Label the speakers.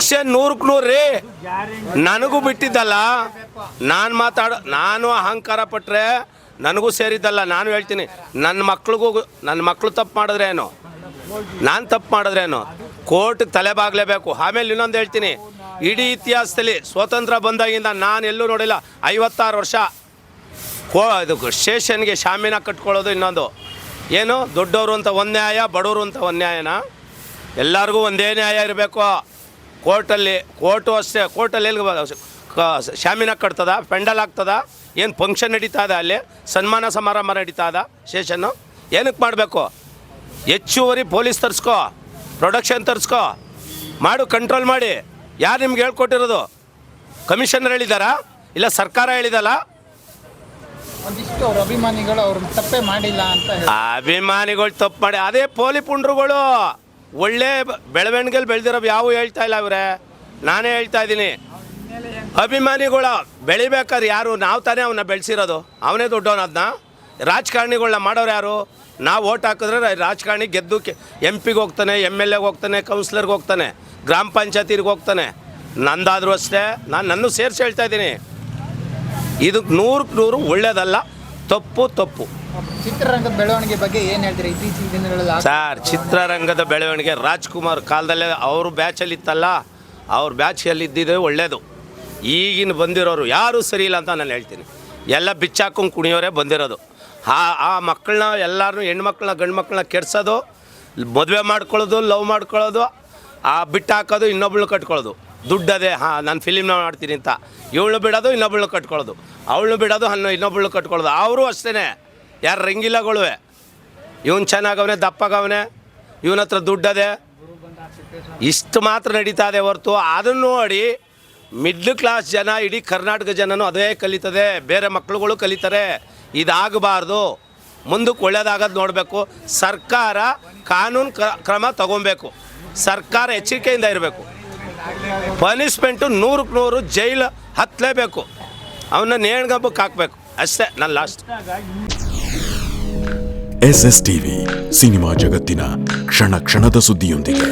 Speaker 1: ಶಿಕ್ಷೆ 100ಕ್ಕೆ 100 ರೀ. ನನಗೂ ಬಿಟ್ಟಿದ್ದಲ್ಲ, ನಾನು ಅಹಂಕಾರ ಪಟ್ಟರೆ ನನಗೂ ಸೇರಿದ್ದಲ್ಲ. ನಾನು ಹೇಳ್ತೀನಿ, ನನ್ನ ಮಕ್ಕಳು ತಪ್ಪು ಮಾಡಿದ್ರೇನು, ನಾನು ತಪ್ಪು ಮಾಡಿದ್ರೇನು, ಕೋರ್ಟ್ಗೆ ತಲೆಬಾಗಲೇಬೇಕು. ಆಮೇಲೆ ಇನ್ನೊಂದು ಹೇಳ್ತೀನಿ, ಇಡೀ ಇತಿಹಾಸದಲ್ಲಿ ಸ್ವಾತಂತ್ರ್ಯ ಬಂದಾಗಿಂದ ನಾನು ಎಲ್ಲೂ ನೋಡಿಲ್ಲ 56 ವರ್ಷ ಇದು ಸ್ಟೇಷನ್ಗೆ ಶಾಮಿನ ಕಟ್ಕೊಳ್ಳೋದು. ಇನ್ನೊಂದು ಏನು, ದೊಡ್ಡವರು ಅಂತ ಒಂದು ನ್ಯಾಯ, ಬಡವರು ಅಂತ ಒಂದು ನ್ಯಾಯನ? ಎಲ್ಲರಿಗೂ ಒಂದೇ ನ್ಯಾಯ ಇರಬೇಕು. ಕೋರ್ಟು ಅಷ್ಟೇ. ಕೋರ್ಟಲ್ಲಿ ಎಲ್ಲಿ ಶಾಮಿನ ಕಟ್ತದ, ಪೆಂಡಲ್ ಆಗ್ತದ, ಏನು ಫಂಕ್ಷನ್ ನಡೀತಾ ಇದೆ, ಅಲ್ಲಿ ಸನ್ಮಾನ ಸಮಾರಂಭ ನಡೀತಾ ಇದೆ, ಸ್ಟೇಷನ್ನು ಏನಕ್ಕೆ ಮಾಡಬೇಕು? ಹೆಚ್ಚುವರಿ ಪೊಲೀಸ್ ತರಿಸ್ಕೋ, ಪ್ರೊಡಕ್ಷನ್ ತರಿಸ್ಕೋ, ಮಾಡು, ಕಂಟ್ರೋಲ್ ಮಾಡಿ. ಯಾರು ನಿಮ್ಗೆ ಹೇಳ್ಕೊಟ್ಟಿರೋದು? ಕಮಿಷನರ್ ಹೇಳಿದಾರಾ, ಇಲ್ಲ ಸರ್ಕಾರ ಹೇಳಿದಲ್ಲ?
Speaker 2: ಒಂದಿಷ್ಟು ಅವ್ರ ಅಭಿಮಾನಿಗಳು ಅವ್ರ ತಪ್ಪೇ ಮಾಡಿಲ್ಲ ಅಂತ
Speaker 1: ಅಭಿಮಾನಿಗಳು ತಪ್ಪು ಮಾಡಿ, ಅದೇ ಪೋಲಿ ಪುಂಡ್ರುಗಳು ಒಳ್ಳೆ ಬೆಳವಣಿಗೆಯಲ್ಲಿ ಬೆಳೆದಿರೋ ಯಾವ ಹೇಳ್ತಾ ಇಲ್ಲ ಇವರೇ, ನಾನೇ ಹೇಳ್ತಾ ಇದ್ದೀನಿ. ಅಭಿಮಾನಿಗಳ ಬೆಳಿಬೇಕಾದ್ರೆ ಯಾರು? ನಾವು ತಾನೇ ಅವನ್ನ ಬೆಳೆಸಿರೋದು, ಅವನೇ ದೊಡ್ಡವನು. ಅದನ್ನ ರಾಜಕಾರಣಿಗಳನ್ನ ಮಾಡೋರು ಯಾರು? ನಾವು ಓಟ್ ಹಾಕಿದ್ರೆ ರಾಜಕಾರಣಿ ಗೆದ್ದು MP ಗೆ ಹೋಗ್ತಾನೆ, MLA ಗೆ ಹೋಗ್ತಾನೆ, ಕೌನ್ಸಿಲರ್ಗೆ ಹೋಗ್ತಾನೆ, ಗ್ರಾಮ ಪಂಚಾಯತಿಗೆ ಹೋಗ್ತಾನೆ. ನಂದಾದರೂ ಅಷ್ಟೇ, ನಾನು ಸೇರಿಸಿ ಹೇಳ್ತಾ ಇದ್ದೀನಿ, ಇದಕ್ಕೆ 100ಕ್ಕೆ 100 ಒಳ್ಳೇದಲ್ಲ, ತಪ್ಪು.
Speaker 2: ಚಿತ್ರರಂಗದ ಬೆಳವಣಿಗೆ ಬಗ್ಗೆ ಏನು ಹೇಳ್ತೀರಿ ಇತ್ತೀಚಿನ ದಿನಗಳಲ್ಲಿ?
Speaker 1: ಸರ್, ಚಿತ್ರರಂಗದ ಬೆಳವಣಿಗೆ ರಾಜ್ಕುಮಾರ್ ಕಾಲದಲ್ಲೇ ಅವ್ರ ಬ್ಯಾಚಲ್ಲಿ ಇತ್ತಲ್ಲ, ಅವ್ರ ಬ್ಯಾಚಲ್ಲಿ ಇದ್ದಿದ್ದೇ ಒಳ್ಳೆಯದು. ಈಗಿನ ಬಂದಿರೋರು ಯಾರೂ ಸರಿ ಇಲ್ಲ ಅಂತ ನಾನು ಹೇಳ್ತೀನಿ. ಎಲ್ಲ ಬಿಚ್ಚಾಕೊಂಡು ಕುಣಿಯೋರೇ ಬಂದಿರೋದು. ಆ ಮಕ್ಕಳನ್ನ ಎಲ್ಲರೂ ಹೆಣ್ಮಕ್ಳನ್ನ ಗಂಡು ಮಕ್ಕಳನ್ನ ಕೆಡ್ಸೋದು, ಮದುವೆ ಮಾಡ್ಕೊಳ್ಳೋದು, ಲವ್ ಮಾಡ್ಕೊಳ್ಳೋದು, ಬಿಟ್ಟು ಹಾಕೋದು, ಇನ್ನೊಬ್ಳನ್ನ ಕಟ್ಕೊಳ್ಳೋದು. ದುಡ್ಡದೇ, ನಾನು ಫಿಲಿಮ್ನ ಮಾಡ್ತೀನಿ ಅಂತ ಇವಳು ಬಿಡೋದು, ಇನ್ನೊಬ್ಳನ್ನ ಕಟ್ಕೊಳ್ಳೋದು, ಅವಳು ಬಿಡೋದು, ಇನ್ನೊಬ್ಳನ್ನ ಕಟ್ಕೊಳ್ಳೋದು. ಅವರು ಅಷ್ಟೇ, ಯಾರು ರಂಗಿಲ್ಲಗಳು. ಇವನು ಚೆನ್ನಾಗವನೆ, ದಪ್ಪಗವನೆ, ಇವನ ಹತ್ರ ದುಡ್ಡದೆ, ಇಷ್ಟು ಮಾತ್ರ ನಡೀತಾ ಇದೆ ಹೊರತು ಅದನ್ನು ನೋಡಿ ಮಿಡ್ಲ್ ಕ್ಲಾಸ್ ಜನ, ಇಡೀ ಕರ್ನಾಟಕ ಜನನೂ ಅದೇ ಕಲಿತದೆ, ಬೇರೆ ಮಕ್ಕಳುಗಳು ಕಲಿತಾರೆ. ಇದಾಗಬಾರ್ದು. ಮುಂದಕ್ಕೆ ಒಳ್ಳೇದಾಗೋದು ನೋಡಬೇಕು. ಸರ್ಕಾರ ಕಾನೂನು ಕ್ರಮ ತಗೊಬೇಕು. ಸರ್ಕಾರ ಎಚ್ಚರಿಕೆಯಿಂದ ಇರಬೇಕು. ಪನಿಷ್ಮೆಂಟು 100ಕ್ಕೆ 100 ಜೈಲು ಹತ್ತಲೇಬೇಕು. ಅವನ್ನ ನೇಣ್ಗಬ್ಬಕ್ಕೆ ಹಾಕಬೇಕು ಅಷ್ಟೇ. ನಾನು ಲಾಸ್ಟ್.
Speaker 3: SS TV ಸಿನಿಮಾ ಜಗತ್ತಿನ ಕ್ಷಣ ಕ್ಷಣದ ಸುದ್ದಿಯೊಂದಿಗೆ.